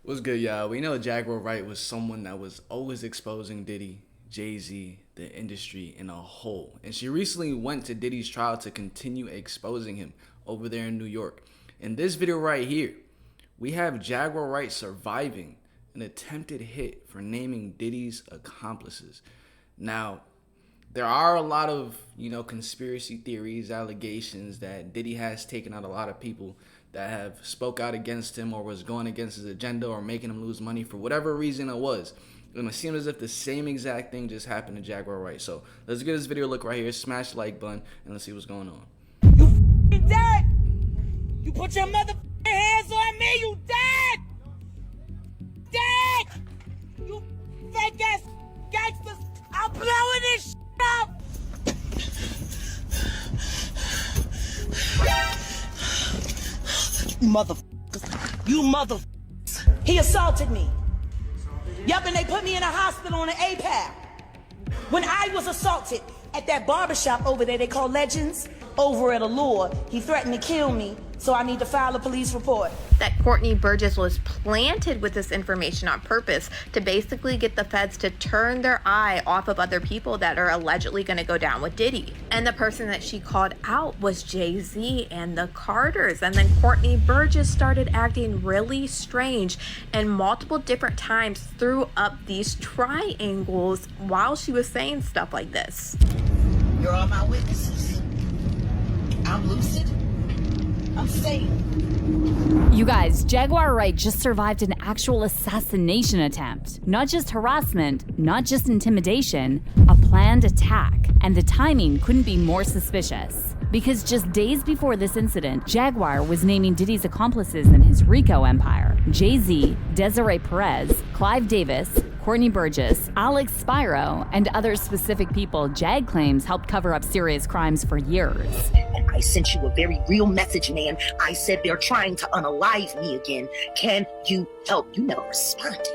What's good, y'all? We know Jaguar Wright was someone that was always exposing Diddy, Jay-Z, the industry in a whole. And she recently went to Diddy's trial to continue exposing him over there in New York. In this video right here, we have Jaguar Wright surviving an attempted hit for naming Diddy's accomplices. Now, there are a lot of, conspiracy theories, allegations that Diddy has taken out a lot of people that have spoke out against him or was going against his agenda or making him lose money for whatever reason it was. And it seems as if the same exact thing just happened to Jaguar Wright. So let's get this video a look right here. Smash the like button and let's see what's going on. You dead! You put your motherfucking hands on me, you dead! Dead! You fake ass gangsters! I'm blowing this shit up! You motherfuckers. He assaulted me. Yup, and they put me in a hospital on an APAL. When I was assaulted at that barbershop over there, they call Legends, over at Allure, he threatened to kill me, so I need to file a police report. That Courtney Burgess was planted with this information on purpose to basically get the feds to turn their eye off of other people that are allegedly going to go down with Diddy. And the person that she called out was Jay-Z and the Carters. And then Courtney Burgess started acting really strange and multiple different times threw up these triangles while she was saying stuff like this. You're all my witnesses. I'm lucid. I'm sane. You guys, Jaguar Wright just survived an actual assassination attempt. Not just harassment, not just intimidation, a planned attack. And the timing couldn't be more suspicious. Because just days before this incident, Jaguar was naming Diddy's accomplices in his RICO empire. Jay-Z, Desiree Perez, Clive Davis, Courtney Burgess, Alex Spiro, and other specific people Jag claims helped cover up serious crimes for years. And I sent you a very real message, man. I said they're trying to unalive me again. Can you help? You never responded.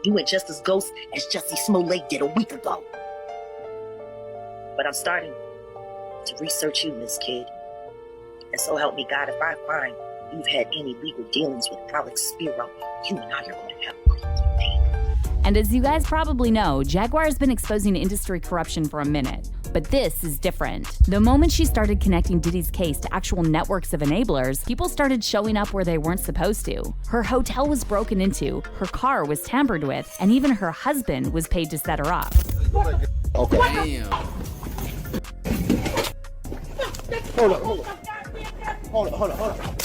You went just as ghost as Jussie Smollett did a week ago. But I'm starting to research you, Miss Kid. And so help me God, if I find you've had any legal dealings with Alex Spiro, you and I are going to have a And as you guys probably know, Jaguar has been exposing industry corruption for a minute. But this is different. The moment she started connecting Diddy's case to actual networks of enablers, people started showing up where they weren't supposed to. Her hotel was broken into, her car was tampered with, and even her husband was paid to set her up. Okay. Damn. Hold up.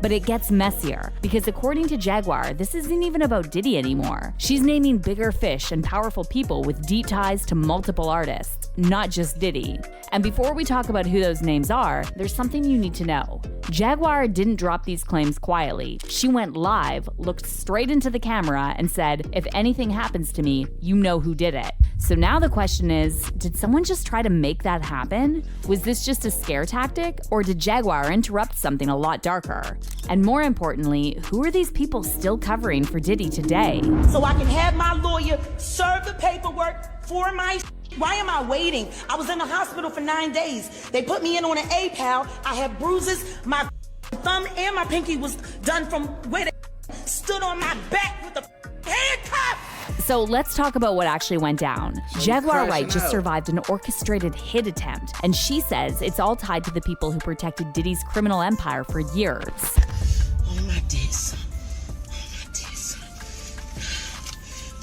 But it gets messier, because according to Jaguar, this isn't even about Diddy anymore. She's naming bigger fish and powerful people with deep ties to multiple artists, not just Diddy. And before we talk about who those names are, there's something you need to know. Jaguar didn't drop these claims quietly. She went live, looked straight into the camera, and said, if anything happens to me, you know who did it. So now the question is, did someone just try to make that happen? Was this just a scare tactic, or did Jaguar interrupt something a lot darker? And more importantly, who are these people still covering for Diddy today? So I can have my lawyer serve the paperwork for my Why am I waiting? I was in the hospital for 9 days. They put me in on an APAL. I have bruises. My thumb and my pinky was done from where they stood on my back with the handcuff. So let's talk about what actually went down. Jaguar Wright just survived an orchestrated hit attempt, and she says it's all tied to the people who protected Diddy's criminal empire for years. Oh, my dear son.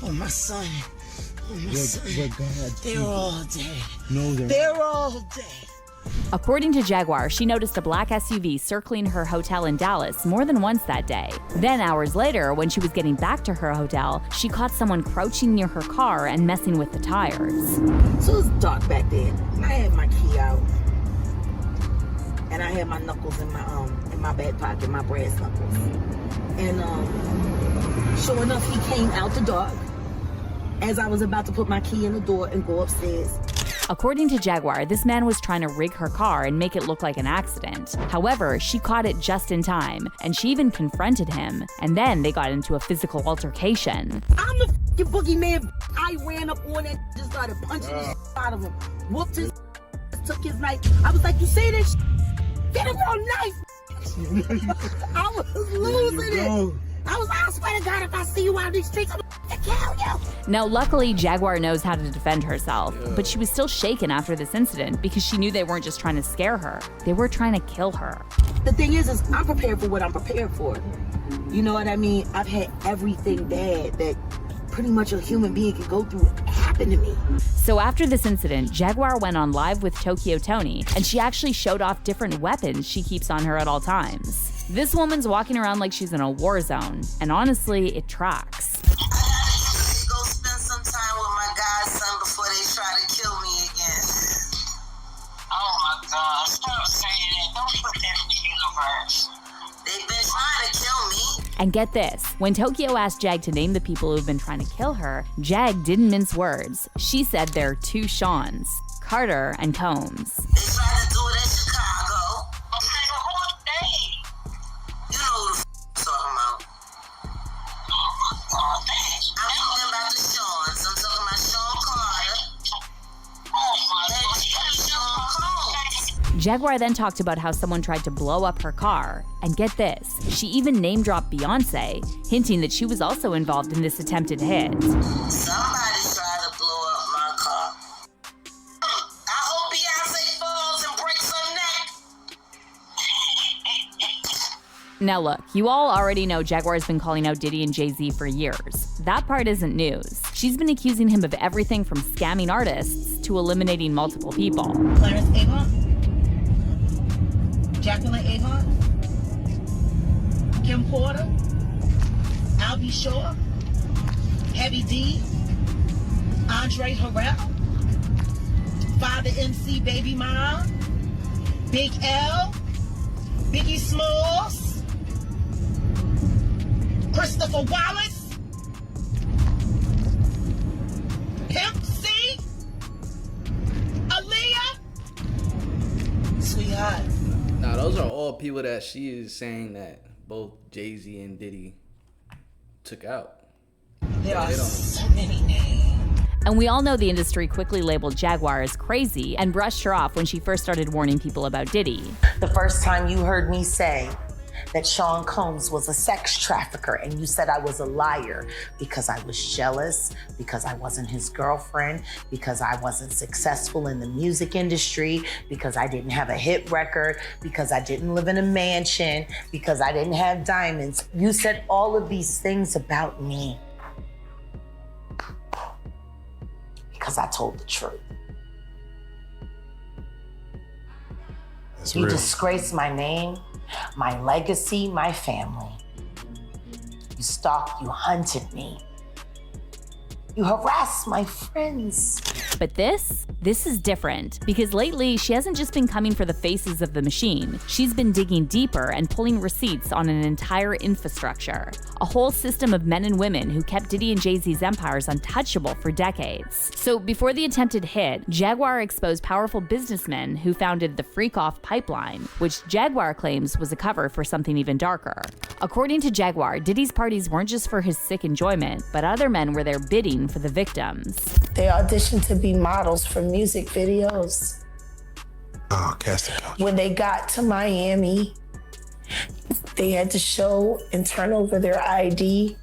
Oh, my son. Oh, my son. They're all dead. No, they're all dead. According to Jaguar, she noticed a black SUV circling her hotel in Dallas more than once that day. Then hours later, when she was getting back to her hotel, she caught someone crouching near her car and messing with the tires. So it was dark back then. I had my key out. And I had my knuckles in my back pocket, my brass knuckles. And sure enough, he came out the dark as I was about to put my key in the door and go upstairs. According to Jaguar, this man was trying to rig her car and make it look like an accident. However, she caught it just in time, and she even confronted him, and then they got into a physical altercation. I'm the f***ing boogeyman. I ran up on that, just started punching the shit out of him. Whooped his took his knife. I was like, you see this? Get him your knife. I was losing it. I swear to God, if I see you out these streets, I'm gonna kill you. Now, luckily, Jaguar knows how to defend herself, but she was still shaken after this incident because she knew they weren't just trying to scare her. They were trying to kill her. The thing is I'm prepared for what I'm prepared for. You know what I mean? I've had everything bad that pretty much a human being can go through happen to me. So after this incident, Jaguar went on live with Tokyo Tony, and she actually showed off different weapons she keeps on her at all times. This woman's walking around like she's in a war zone, and honestly, it tracks. I gotta go spend some time with my godson before they try to kill me again. Oh my God, stop saying that. Don't put that in the universe. They've been trying to kill me. And get this, when Tokyo asked Jag to name the people who've been trying to kill her, Jag didn't mince words. She said there are two Seans, Carter and Combs. They tried to do it in Chicago. Okay, the whole thing. You know who the I'm talking about. Oh my God, I'm talking about the Seans. I'm talking about Sean Carter. Oh my God, Sean Combs. Jaguar then talked about how someone tried to blow up her car. And get this, she even name-dropped Beyonce, hinting that she was also involved in this attempted hit. Somebody tried to blow up my car. I hope Beyonce falls and breaks her neck. Now look, you all already know Jaguar's been calling out Diddy and Jay-Z for years. That part isn't news. She's been accusing him of everything from scamming artists to eliminating multiple people. Clarence Avon, Jacqueline Avon, Kim Porter, Albie Shore, Heavy D, Andre Harrell, Father MC Baby Mom, Big L, Biggie Smalls, Christopher Wallace, Pimp C, Aaliyah, Sweetheart. Now, those are all people that she is saying that both Jay-Z and Diddy took out. There are so many names. And we all know the industry quickly labeled Jaguar as crazy and brushed her off when she first started warning people about Diddy. The first time you heard me say that Sean Combs was a sex trafficker and you said I was a liar because I was jealous, because I wasn't his girlfriend, because I wasn't successful in the music industry, because I didn't have a hit record, because I didn't live in a mansion, because I didn't have diamonds. You said all of these things about me because I told the truth. That's You real. disgraced my name, my legacy, my family. You stalked, you hunted me. You harassed my friends. But this is different because lately she hasn't just been coming for the faces of the machine. She's been digging deeper and pulling receipts on an entire infrastructure, a whole system of men and women who kept Diddy and Jay-Z's empires untouchable for decades. So before the attempted hit, Jaguar exposed powerful businessmen who founded the Freak-Off pipeline, which Jaguar claims was a cover for something even darker. According to Jaguar, Diddy's parties weren't just for his sick enjoyment, but other men were there bidding for the victims. They auditioned to be models for music videos. Oh, casting couch. When they got to Miami, they had to show and turn over their ID,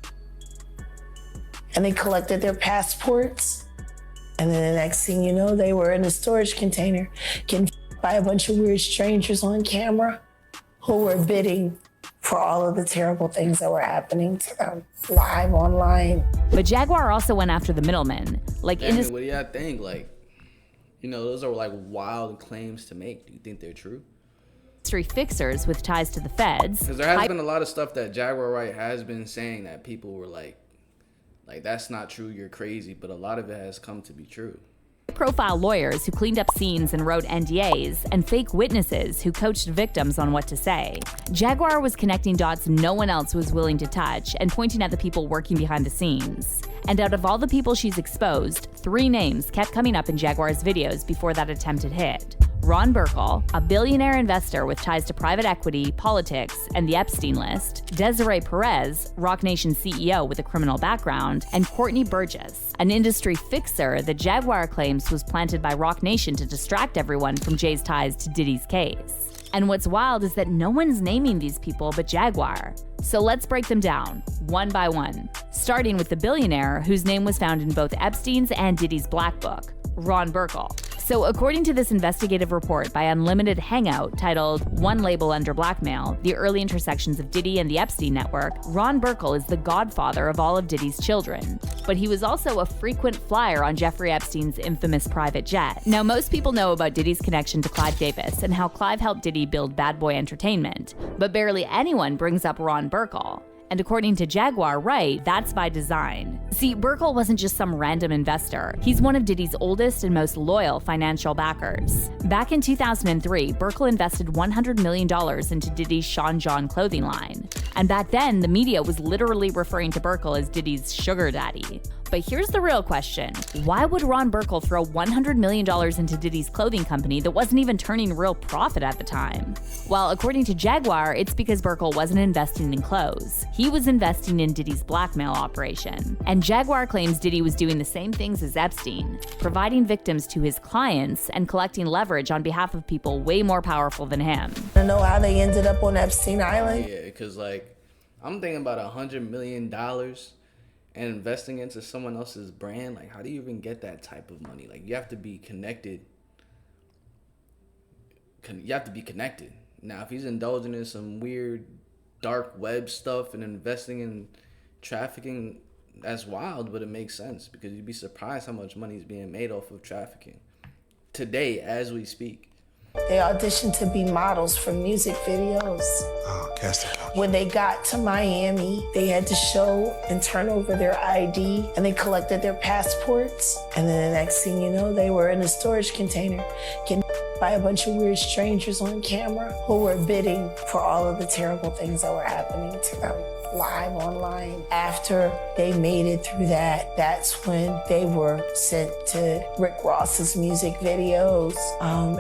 and they collected their passports. And then the next thing you know, they were in a storage container getting by a bunch of weird strangers on camera who were bidding for all of the terrible things that were happening to them live online. But Jaguar also went after the middlemen, like Damn it, what do y'all think? Like, you know, those are like wild claims to make. Do you think they're true? industry fixers with ties to the feds. Because there has been a lot of stuff that Jaguar Wright has been saying that people were like that's not true, you're crazy, but a lot of it has come to be true. Profile lawyers who cleaned up scenes and wrote NDAs, and fake witnesses who coached victims on what to say. Jaguar was connecting dots no one else was willing to touch and pointing at the people working behind the scenes. And out of all the people she's exposed, 3 names kept coming up in Jaguar's videos before that attempted hit. Ron Burkle, a billionaire investor with ties to private equity, politics, and the Epstein list, Desiree Perez, Roc Nation CEO with a criminal background, and Courtney Burgess, an industry fixer that Jaguar claims was planted by Roc Nation to distract everyone from Jay's ties to Diddy's case. And what's wild is that no one's naming these people but Jaguar. So let's break them down, one by one, starting with the billionaire whose name was found in both Epstein's and Diddy's Black Book, Ron Burkle. So according to this investigative report by Unlimited Hangout titled One Label Under Blackmail, the Early Intersections of Diddy and the Epstein Network, Ron Burkle is the godfather of all of Diddy's children. But he was also a frequent flyer on Jeffrey Epstein's infamous private jet. Now, most people know about Diddy's connection to Clive Davis and how Clive helped Diddy build Bad Boy Entertainment, but barely anyone brings up Ron Burkle. And according to Jaguar Wright, that's by design. See, Burkle wasn't just some random investor. He's one of Diddy's oldest and most loyal financial backers. Back in 2003, Burkle invested $100 million into Diddy's Sean John clothing line. And back then, the media was literally referring to Burkle as Diddy's sugar daddy. But here's the real question. Why would Ron Burkle throw $100 million into Diddy's clothing company that wasn't even turning real profit at the time? Well, according to Jaguar, it's because Burkle wasn't investing in clothes. He was investing in Diddy's blackmail operation. And Jaguar claims Diddy was doing the same things as Epstein, providing victims to his clients and collecting leverage on behalf of people way more powerful than him. I know how they ended up on Epstein Island. Yeah, because like, I'm thinking about $100 million and investing into someone else's brand. Like, how do you even get that type of money? Like, you have to be connected. You have to be connected. Now, if he's indulging in some weird dark web stuff and investing in trafficking, that's wild, but it makes sense because you'd be surprised how much money is being made off of trafficking today as we speak. They auditioned to be models for music videos. Oh, casting couch. When they got to Miami, they had to show and turn over their ID, and they collected their passports. And then the next thing you know, they were in a storage container getting by a bunch of weird strangers on camera who were bidding for all of the terrible things that were happening to them live online. After they made it through that, that's when they were sent to Rick Ross's music videos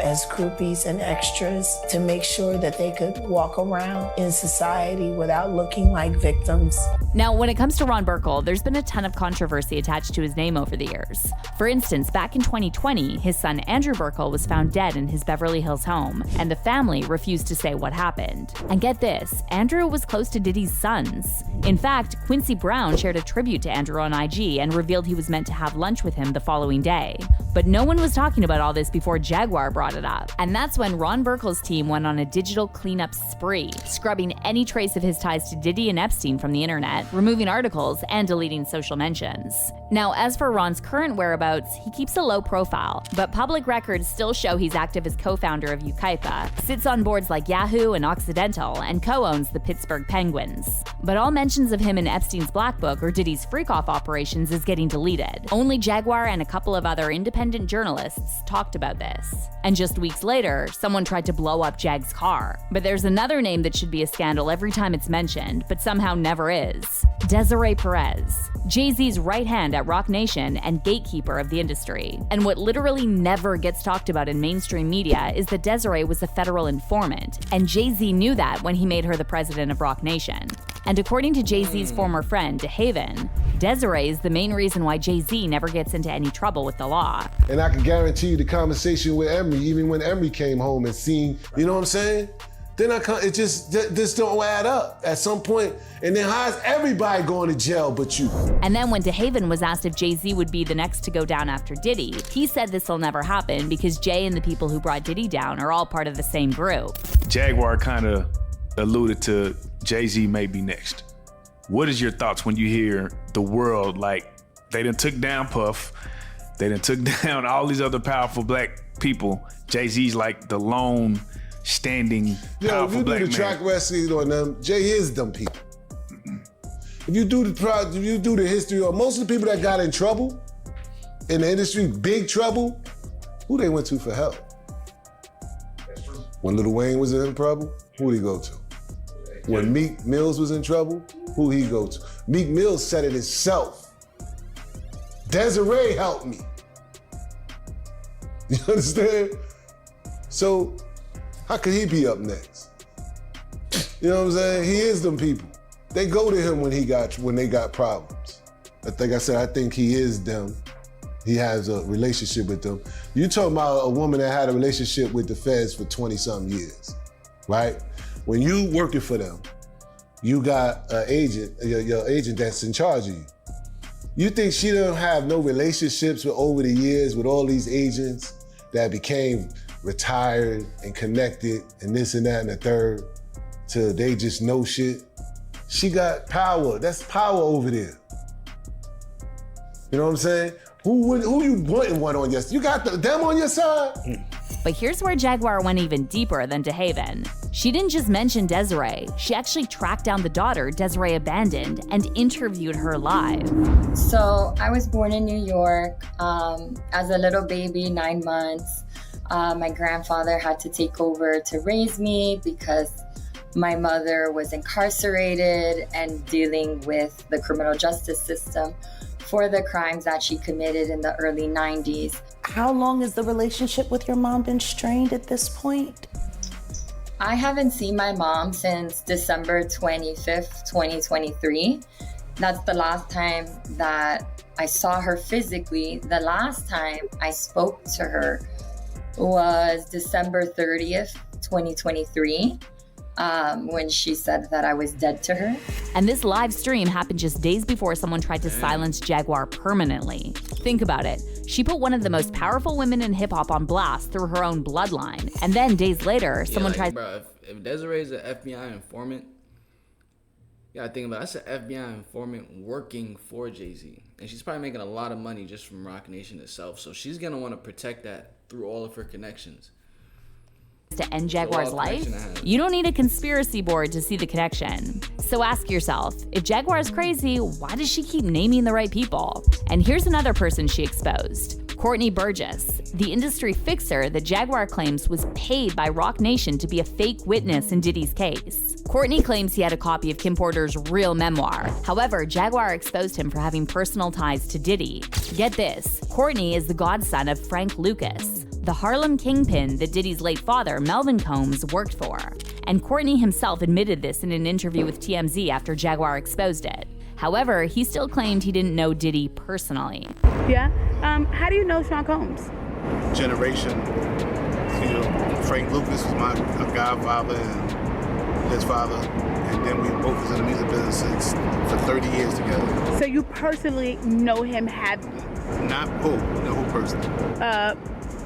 as groupies and extras to make sure that they could walk around in society without looking like victims. Now, when it comes to Ron Burkle, there's been a ton of controversy attached to his name over the years. For instance, back in 2020, his son Andrew Burkle was found dead in his Beverly Hills home, and the family refused to say what happened. And get this, Andrew was close to Diddy's sons. In fact, Quincy Brown shared a tribute to Andrew on IG and revealed he was meant to have lunch with him the following day. But no one was talking about all this before Jaguar brought it up. And that's when Ron Burkle's team went on a digital cleanup spree, scrubbing any trace of his ties to Diddy and Epstein from the internet, removing articles, and deleting social mentions. Now, as for Ron's current whereabouts, he keeps a low profile, but public records still show he's active as co-founder of Ukaipa, sits on boards like Yahoo and Occidental, and co-owns the Pittsburgh Penguins. But all mentions of him in Epstein's Black Book or Diddy's freak-off operations is getting deleted. Only Jaguar and a couple of other independent journalists talked about this. And just weeks later, someone tried to blow up Jag's car. But there's another name that should be a scandal every time it's mentioned, but somehow never is. Desiree Perez, Jay-Z's right hand at Roc Nation and gatekeeper of the industry. And what literally never gets talked about in mainstream media is that Desiree was a federal informant, and Jay-Z knew that when he made her the president of Roc Nation. And according to Jay-Z's former friend, DeHaven, Desiree is the main reason why Jay-Z never gets into any trouble with the law. And I can guarantee you the conversation with Emery, even when Emery came home and seen, you know what I'm saying? Then it just don't add up at some point. And then how's everybody going to jail but you? And then when DeHaven was asked if Jay-Z would be the next to go down after Diddy, he said this will never happen because Jay and the people who brought Diddy down are all part of the same group. Jaguar kind of alluded to Jay-Z may be next. What is your thoughts when you hear the world, like, they done took down Puff, they done took down all these other powerful black people. Jay-Z's like the lone standing powerful black man. If you do the track wrestling on them, Jay is them people. If you do the history of most of the people that got in trouble in the industry, big trouble, who they went to for help? When Lil Wayne was in trouble, who did he go to? When Meek Mills was in trouble, who he go to? Meek Mills said it himself. Desiree helped me. You understand? So how could he be up next? You know what I'm saying? He is them people. They go to him when they got problems. I think he is them. He has a relationship with them. You talking about a woman that had a relationship with the feds for 20-something years. right? When you working for them, you got an agent, your agent that's in charge of you. You think she don't have no relationships with over the years with all these agents that became retired and connected and this and that and the third till they just know shit? She got power. That's power over there. You know what I'm saying? Who you wanting one on your side? You got them on your side? But here's where Jaguar went even deeper than DeHaven. She didn't just mention Desiree, she actually tracked down the daughter Desiree abandoned and interviewed her live. So I was born in New York as a little baby, 9 months. My grandfather had to take over to raise me because my mother was incarcerated and dealing with the criminal justice system for the crimes that she committed in the early 90s. How long has the relationship with your mom been strained at this point? I haven't seen my mom since December 25th, 2023. That's the last time that I saw her physically. The last time I spoke to her was December 30th, 2023. When she said that I was dead to her. And this live stream happened just days before someone tried to silence Jaguar permanently. Think about it. She put one of the most powerful women in hip-hop on blast through her own bloodline. And then days later, someone tried... Bro, if Desiree's an FBI informant, you gotta think about it. That's an FBI informant working for Jay-Z. And she's probably making a lot of money just from Roc Nation itself. So she's gonna want to protect that through all of her connections. To end Jaguar's life? You don't need a conspiracy board to see the connection. So ask yourself, if Jaguar's crazy, why does she keep naming the right people? And here's another person she exposed. Courtney Burgess, the industry fixer that Jaguar claims was paid by Roc Nation to be a fake witness in Diddy's case. Courtney claims he had a copy of Kim Porter's real memoir. However, Jaguar exposed him for having personal ties to Diddy. Get this, Courtney is the godson of Frank Lucas, the Harlem kingpin that Diddy's late father, Melvin Combs, worked for. And Courtney himself admitted this in an interview with TMZ after Jaguar exposed it. However, he still claimed he didn't know Diddy personally. Yeah? How do you know Sean Combs? Generation. You know, Frank Lucas was my godfather and his father. And then we both was in the music business for 30 years together. So you personally know him, Not who? No, who personally?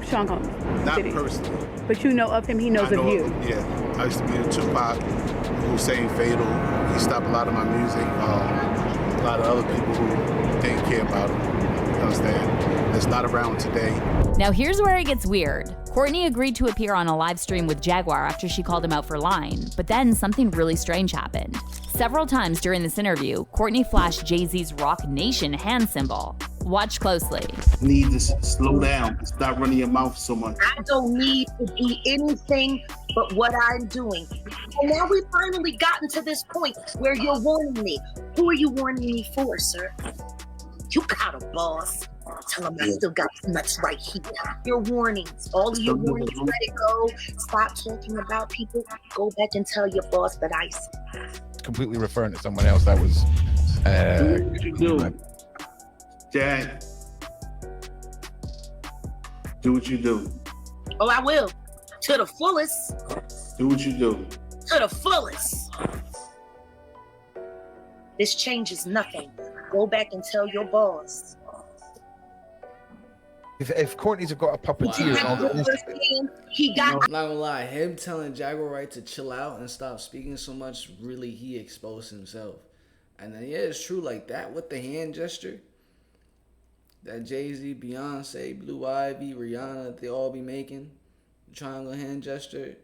Sean Combs. Not personally. But you know of him, he knows of you. Yeah. I used to be in Tupac, Hussein Fatal. He stopped a lot of my music. A lot of other people who didn't care about him. You understand? That's not around today. Now here's where it gets weird. Courtney agreed to appear on a live stream with Jaguar after she called him out for lying, but then something really strange happened. Several times during this interview, Courtney flashed Jay-Z's Roc Nation hand symbol. Watch closely. Need to slow down. Stop running your mouth so much. I don't need to do anything but what I'm doing. And now we've finally gotten to this point where you're warning me. Who are you warning me for, sir? You got a boss. Tell him I still got nuts right here. Your warnings, all of your warnings, let it go. Stop talking about people. Go back and tell your boss that I said. Completely referring to someone else that was... What you do? Jag. Do what you do. Oh, I will. To the fullest. Do what you do. To the fullest. This changes nothing. Go back and tell your boss. If Courtney's got a puppeteer, I'm not gonna lie, him telling Jaguar Wright to chill out and stop speaking so much, really, he exposed himself. And then, yeah, it's true, like that with the hand gesture, that Jay-Z, Beyonce, Blue Ivy, Rihanna, they all be making, the triangle hand gesture,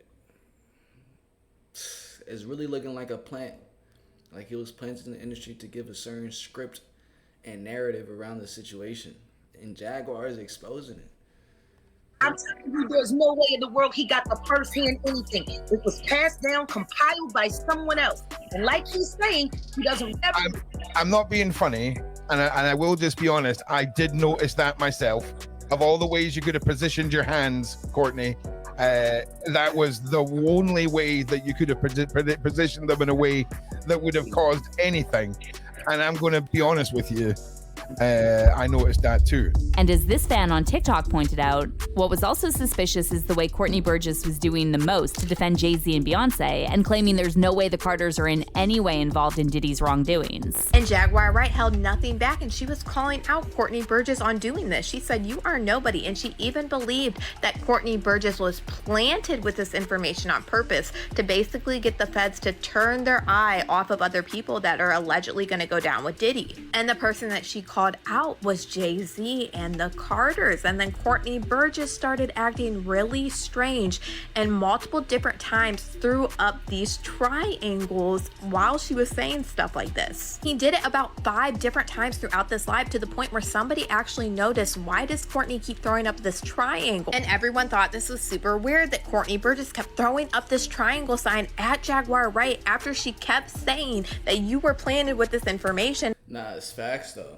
is really looking like a plant. Like he was planted in the industry to give a certain script and narrative around the situation. And Jaguar is exposing it. I'm telling you, there's no way in the world he got the first-hand anything. It was passed down, compiled by someone else. And like he's saying, he doesn't ever... I'm not being funny, and I will just be honest. I did notice that myself. Of all the ways you could have positioned your hands, Courtney, that was the only way that you could have positioned them in a way that would have caused anything. And I'm going to be honest with you. I noticed that too. And as this fan on TikTok pointed out, what was also suspicious is the way Courtney Burgess was doing the most to defend Jay-Z and Beyonce and claiming there's no way the Carters are in any way involved in Diddy's wrongdoings. And Jaguar Wright held nothing back, and she was calling out Courtney Burgess on doing this. She said, "You are nobody," and she even believed that Courtney Burgess was planted with this information on purpose to basically get the feds to turn their eye off of other people that are allegedly going to go down with Diddy. And the person that she called out was Jay-Z and the Carters. And then Courtney Burgess started acting really strange and multiple different times threw up these triangles while she was saying stuff like this. He did it about 5 different times throughout this live, to the point where somebody actually noticed, why does Courtney keep throwing up this triangle? And everyone thought this was super weird that Courtney Burgess kept throwing up this triangle sign at Jaguar Wright after she kept saying that you were planted with this information. Nah, it's facts though.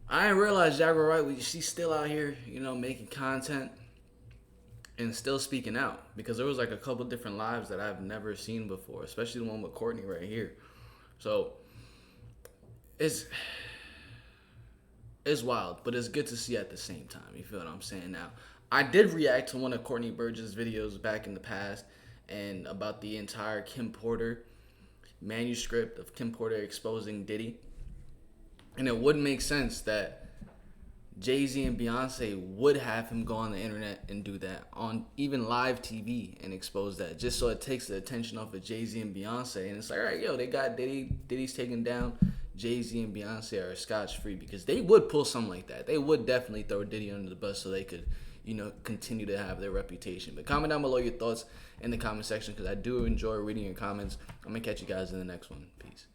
I didn't realize Jaguar Wright, she's still out here, you know, making content and still speaking out, because there was like a couple different lives that I've never seen before, especially the one with Courtney right here. So it's wild, but it's good to see at the same time. You feel what I'm saying? Now, I did react to one of Courtney Burgess' videos back in the past and about the entire Kim Porter manuscript of Kim Porter exposing Diddy. And it wouldn't make sense that Jay-Z and Beyonce would have him go on the internet and do that on even live TV and expose that, just so it takes the attention off of Jay-Z and Beyonce. And it's like, all right, yo, they got Diddy, Diddy's taken down, Jay-Z and Beyonce are scotch-free, because they would pull something like that. They would definitely throw Diddy under the bus so they could, you know, continue to have their reputation. But comment down below your thoughts in the comment section, because I do enjoy reading your comments. I'm going to catch you guys in the next one. Peace.